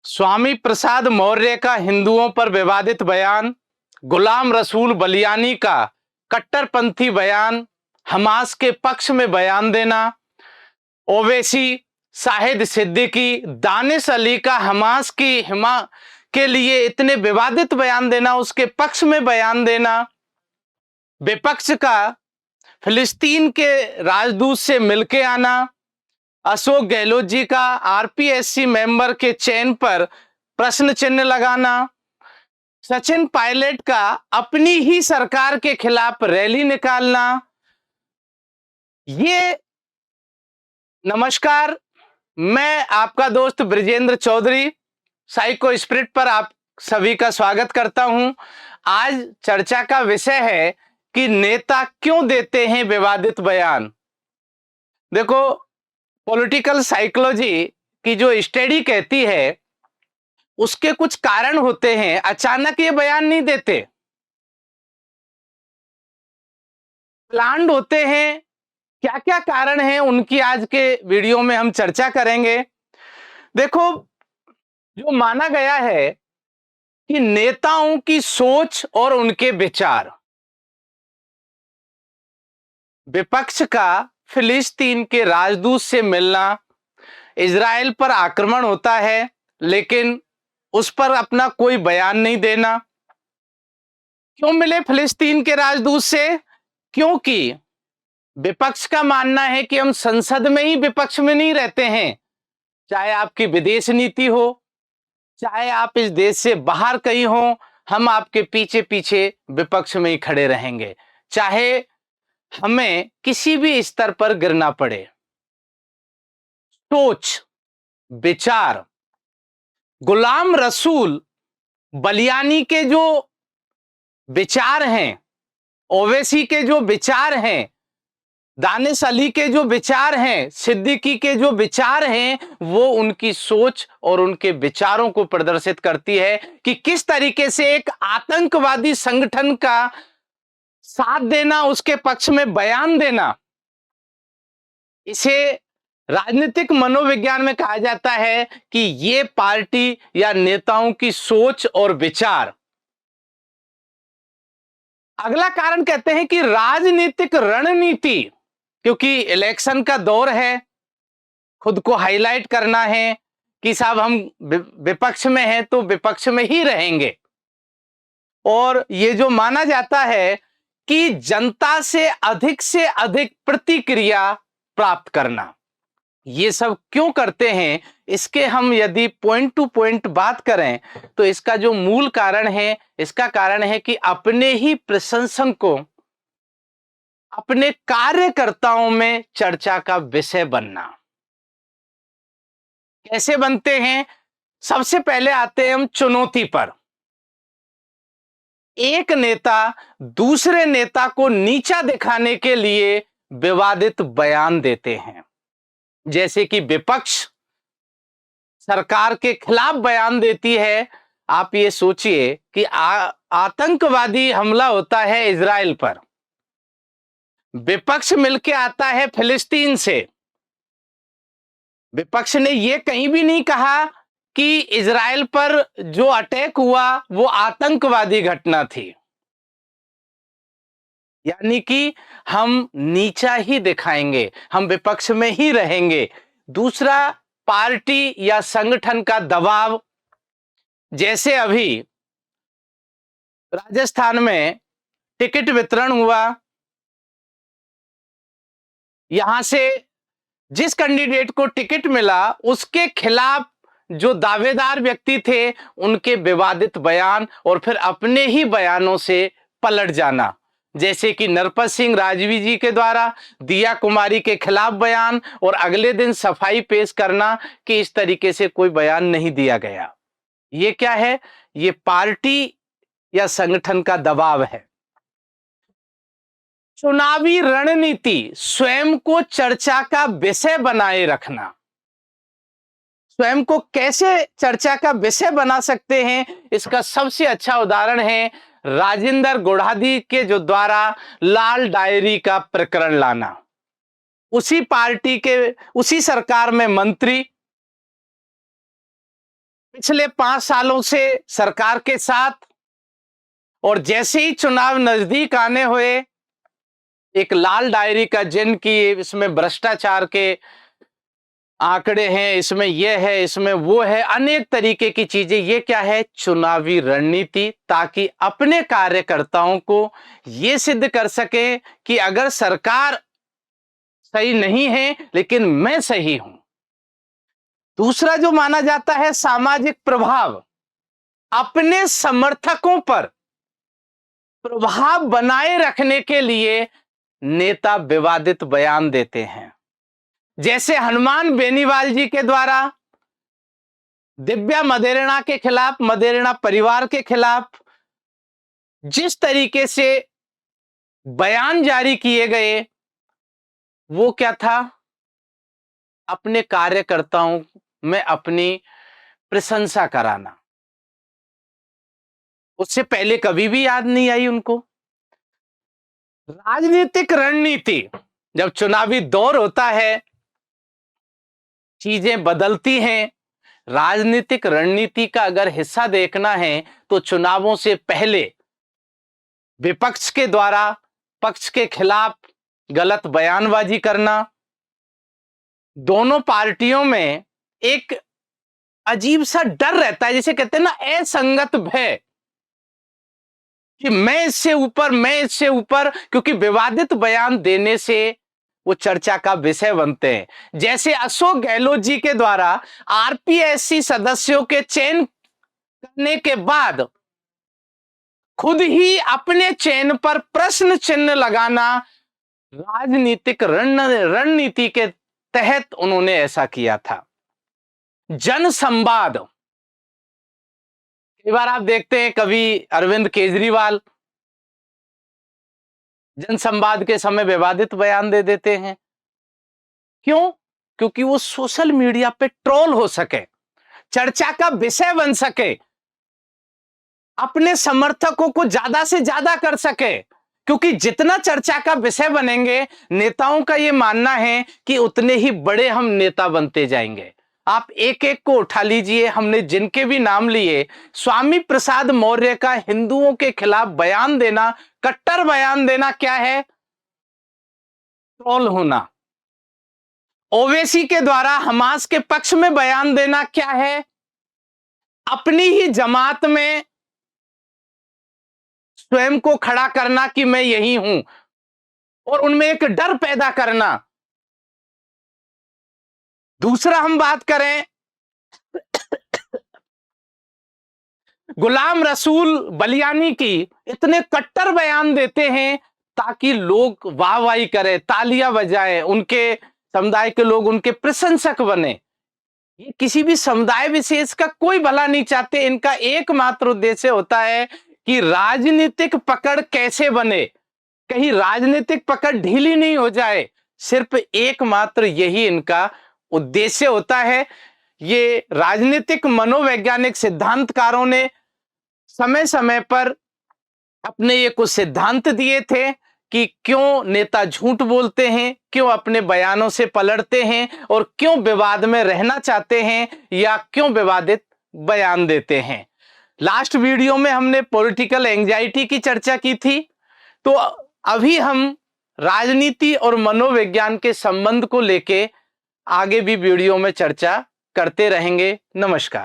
स्वामी प्रसाद मौर्य का हिंदुओं पर विवादित बयान, गुलाम रसूल बलियानी का कट्टरपंथी बयान, हमास के पक्ष में बयान देना, ओवैसी, शाहिद सिद्दीकी, दानिश अली का हमास की हिमा के लिए इतने विवादित बयान देना, उसके पक्ष में बयान देना, विपक्ष का फिलिस्तीन के राजदूत से मिलके आना, अशोक गहलोत जी का आरपीएससी मेंबर के चयन पर प्रश्न चिन्ह लगाना, सचिन पायलट का अपनी ही सरकार के खिलाफ रैली निकालना। ये नमस्कार, मैं आपका दोस्त ब्रिजेंद्र चौधरी साइको स्पिरिट पर आप सभी का स्वागत करता हूं। आज चर्चा का विषय है कि नेता क्यों देते हैं विवादित बयान। देखो, पॉलिटिकल साइकोलॉजी की जो स्टडी कहती है उसके कुछ कारण होते हैं, अचानक ये बयान नहीं देते, प्लान्ड होते हैं। क्या क्या कारण हैं उनकी आज के वीडियो में हम चर्चा करेंगे। देखो, जो माना गया है कि नेताओं की सोच और उनके विचार, विपक्ष का फिलिस्तीन के राजदूत से मिलना, इजराइल पर आक्रमण होता है लेकिन उस पर अपना कोई बयान नहीं देना। क्यों मिले फिलिस्तीन के राजदूत से? क्योंकि विपक्ष का मानना है कि हम संसद में ही विपक्ष में नहीं रहते हैं, चाहे आपकी विदेश नीति हो, चाहे आप इस देश से बाहर कहीं हो, हम आपके पीछे पीछे विपक्ष में ही खड़े रहेंगे, चाहे हमें किसी भी स्तर पर गिरना पड़े। सोच, विचार, गुलाम रसूल बलियानी के जो विचार हैं, ओवैसी के जो विचार हैं, दानिश अली के जो विचार हैं, सिद्दीकी के जो विचार हैं, वो उनकी सोच और उनके विचारों को प्रदर्शित करती है कि किस तरीके से एक आतंकवादी संगठन का साथ देना, उसके पक्ष में बयान देना, इसे राजनीतिक मनोविज्ञान में कहा जाता है कि ये पार्टी या नेताओं की सोच और विचार। अगला कारण कहते हैं कि राजनीतिक रणनीति, क्योंकि इलेक्शन का दौर है, खुद को हाईलाइट करना है कि साहब हम विपक्ष में हैं तो विपक्ष में ही रहेंगे, और ये जो माना जाता है कि जनता से अधिक प्रतिक्रिया प्राप्त करना। ये सब क्यों करते हैं, इसके हम यदि पॉइंट टू पॉइंट बात करें तो इसका जो मूल कारण है, इसका कारण है कि अपने ही प्रशंसन को अपने कार्यकर्ताओं में चर्चा का विषय बनना। कैसे बनते हैं? सबसे पहले आते हैं हम चुनौती पर। एक नेता दूसरे नेता को नीचा दिखाने के लिए विवादित बयान देते हैं, जैसे कि विपक्ष सरकार के खिलाफ बयान देती है। आप ये सोचिए कि आतंकवादी हमला होता है इजराइल पर, विपक्ष मिलके आता है फिलिस्तीन से। विपक्ष ने यह कहीं भी नहीं कहा कि इजराइल पर जो अटैक हुआ वो आतंकवादी घटना थी, यानी कि हम नीचा ही दिखाएंगे, हम विपक्ष में ही रहेंगे। दूसरा, पार्टी या संगठन का दबाव, जैसे अभी राजस्थान में टिकट वितरण हुआ, यहां से जिस कैंडिडेट को टिकट मिला उसके खिलाफ जो दावेदार व्यक्ति थे उनके विवादित बयान और फिर अपने ही बयानों से पलट जाना, जैसे कि नरपत सिंह राजवी जी के द्वारा दिया कुमारी के खिलाफ बयान और अगले दिन सफाई पेश करना कि इस तरीके से कोई बयान नहीं दिया गया। ये क्या है? ये पार्टी या संगठन का दबाव है। चुनावी रणनीति, स्वयं को चर्चा का विषय बनाए रखना। स्वयं को कैसे चर्चा का विषय बना सकते हैं, इसका सबसे अच्छा उदाहरण है राजेंद्र गुढ़ादी के जो द्वारा लाल डायरी का प्रकरण लाना। उसी पार्टी के, उसी सरकार में मंत्री पिछले 5 सालों से सरकार के साथ, और जैसे ही चुनाव नजदीक आने हुए, एक लाल डायरी का जिनकी इसमें भ्रष्टाचार के आंकड़े हैं, इसमें यह है, इसमें वो है, अनेक तरीके की चीजें। ये क्या है? चुनावी रणनीति, ताकि अपने कार्यकर्ताओं को ये सिद्ध कर सके कि अगर सरकार सही नहीं है लेकिन मैं सही हूं। दूसरा जो माना जाता है सामाजिक प्रभाव, अपने समर्थकों पर प्रभाव बनाए रखने के लिए नेता विवादित बयान देते हैं। जैसे हनुमान बेनीवाल जी के द्वारा दिव्या मदेरणा के खिलाफ, मदेरणा परिवार के खिलाफ जिस तरीके से बयान जारी किए गए, वो क्या था? अपने कार्यकर्ताओं में अपनी प्रशंसा कराना। उससे पहले कभी भी याद नहीं आई उनको। राजनीतिक रणनीति, जब चुनावी दौर होता है, चीजें बदलती हैं। राजनीतिक रणनीति का अगर हिस्सा देखना है तो चुनावों से पहले विपक्ष के द्वारा पक्ष के खिलाफ गलत बयानबाजी करना। दोनों पार्टियों में एक अजीब सा डर रहता है, जिसे कहते हैं ना असंगत भय, कि मैं इससे ऊपर, मैं इससे ऊपर, क्योंकि विवादित बयान देने से वो चर्चा का विषय बनते हैं। जैसे अशोक गहलोत जी के द्वारा आरपीएससी सदस्यों के चयन करने के बाद खुद ही अपने चयन पर प्रश्न चिन्ह लगाना, राजनीतिक रणनीति के तहत उन्होंने ऐसा किया था। जन संवाद, कई बार आप देखते हैं, कभी अरविंद केजरीवाल जनसंवाद के समय विवादित बयान दे देते हैं। क्यों? क्योंकि वो सोशल मीडिया पे ट्रोल हो सके, चर्चा का विषय बन सके, अपने समर्थकों को ज्यादा से ज्यादा कर सके। क्योंकि जितना चर्चा का विषय बनेंगे, नेताओं का यह मानना है कि उतने ही बड़े हम नेता बनते जाएंगे। आप एक एक को उठा लीजिए, हमने जिनके भी नाम लिए, स्वामी प्रसाद मौर्य का हिंदुओं के खिलाफ बयान देना, कट्टर बयान देना क्या है? ट्रोल होना। ओवैसी के द्वारा हमास के पक्ष में बयान देना क्या है? अपनी ही जमात में स्वयं को खड़ा करना कि मैं यही हूं, और उनमें एक डर पैदा करना। दूसरा हम बात करें, गुलाम रसूल बलियानी की, इतने कट्टर बयान देते हैं ताकि लोग वाहवाही करें, तालियां बजाएं, उनके समुदाय के लोग उनके प्रशंसक बने। ये किसी भी समुदाय विशेष का कोई भला नहीं चाहते। इनका एकमात्र उद्देश्य होता है कि राजनीतिक पकड़ कैसे बने, कहीं राजनीतिक पकड़ ढीली नहीं हो जाए। सिर्फ एकमात्र यही इनका उद्देश्य होता है। ये राजनीतिक मनोवैज्ञानिक सिद्धांतकारों ने समय समय पर अपने ये कुछ सिद्धांत दिए थे कि क्यों नेता झूठ बोलते हैं, क्यों अपने बयानों से पलटते हैं, और क्यों विवाद में रहना चाहते हैं, या क्यों विवादित बयान देते हैं। लास्ट वीडियो में हमने पॉलिटिकल एंजाइटी की चर्चा की थी, तो अभी हम राजनीति और मनोविज्ञान के संबंध को लेके आगे भी वीडियो में चर्चा करते रहेंगे। नमस्कार।